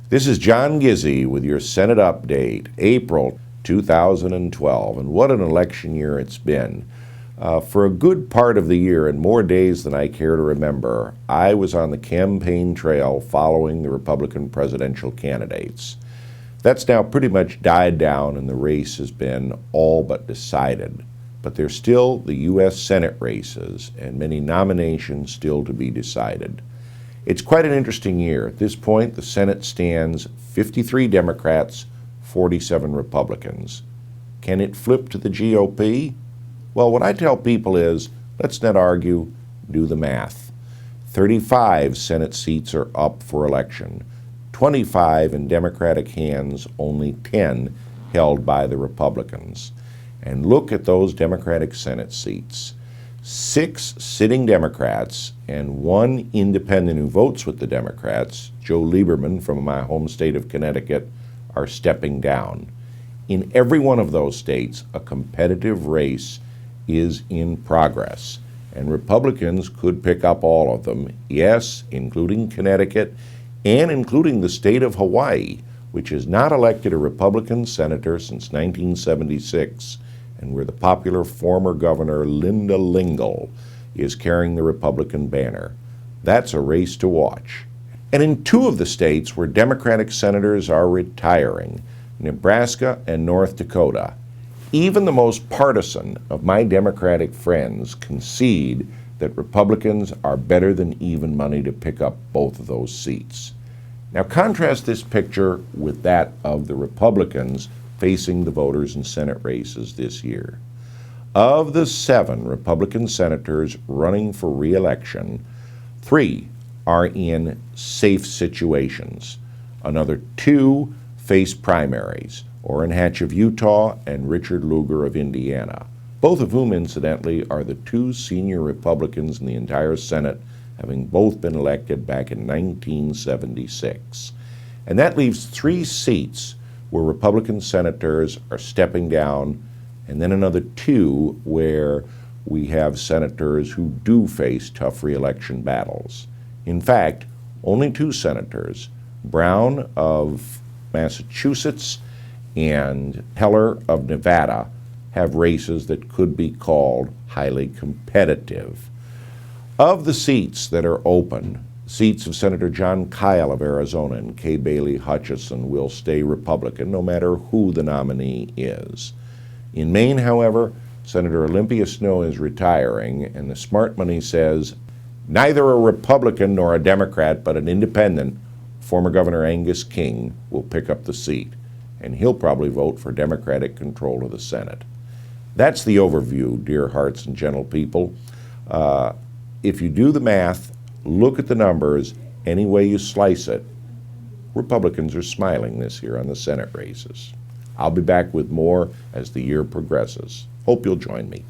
This is John Gizzi with your Senate update, April 2012, and what an election year it's been. For a good part of the year, and more days than I care to remember, I was on the campaign trail following the Republican presidential candidates. That's now pretty much died down and the race has been all but decided. But there's still the U.S. Senate races and many nominations still to be decided. It's quite an interesting year. At this point, the Senate stands 53 Democrats, 47 Republicans. Can it flip to the GOP? Well, what I tell people is, let's not argue, do the math. 35 Senate seats are up for election. 25 in Democratic hands, only 10 held by the Republicans. And look at those Democratic Senate seats. 6 sitting Democrats and 1 independent who votes with the Democrats, Joe Lieberman from my home state of Connecticut, are stepping down. In every one of those states, a competitive race is in progress, and Republicans could pick up all of them, yes, including Connecticut and including the state of Hawaii, which has not elected a Republican senator since 1976, and where the popular former governor Linda Lingle is carrying the Republican banner. That's a race to watch. And in 2 of the states where Democratic senators are retiring, Nebraska and North Dakota, even the most partisan of my Democratic friends concede that Republicans are better than even money to pick up both of those seats. Now contrast this picture with that of the Republicans facing the voters in Senate races this year. Of the 7 Republican senators running for re-election, 3 are in safe situations. Another 2 face primaries, Orrin Hatch of Utah and Richard Lugar of Indiana, both of whom, incidentally, are the 2 senior Republicans in the entire Senate, having both been elected back in 1976. And that leaves 3 seats where Republican senators are stepping down, and then another 2 where we have senators who do face tough re-election battles. In fact, only 2 senators, Brown of Massachusetts and Heller of Nevada, have races that could be called highly competitive. Of the seats that are open, seats of Senator John Kyle of Arizona and Kay Bailey Hutchison will stay Republican no matter who the nominee is. In Maine, however, Senator Olympia Snowe is retiring, and the smart money says neither a Republican nor a Democrat but an independent, former Governor Angus King, will pick up the seat, and he'll probably vote for Democratic control of the Senate. That's the overview, dear hearts and gentle people. If you do the math, look at the numbers, any way you slice it, Republicans are smiling this year on the Senate races. I'll be back with more as the year progresses. Hope you'll join me.